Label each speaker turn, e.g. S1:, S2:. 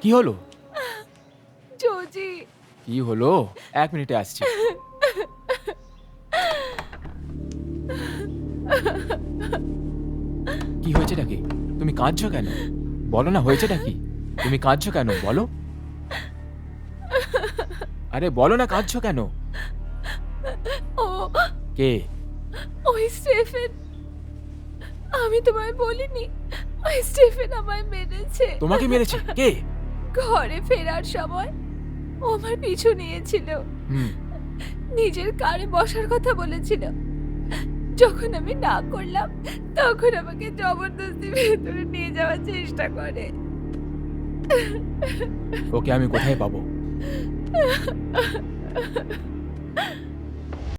S1: কি হলো?
S2: জোজি,
S1: কি হলো? 1 মিনিটে আসছি। কি হয়েছেটা কি? তুমি কাঁদছো কেন? বলো না হয়েছেটা কি? তুমি কাঁদছো কেন? বলো। আরে বলো না কাঁদছো কেন?
S2: ও
S1: কে?
S2: ওই স্টেফেন, আমি তোমায় বলিনি, ওই স্টেফেন আমায় মেরেছে।
S1: তোমাকে মেরেছে? কে?
S2: ঘরে ফেরার সময় ও আমার পিছু নিয়েছিল,
S1: হুম।
S2: নিজের কারে বসার কথা বলেছিল। যখন আমি না করলাম তখন আমাকে জবরদস্তি ভেতরে নিয়ে যাওয়ার চেষ্টা করে।
S1: ওকে আমি কোথায় পাবো?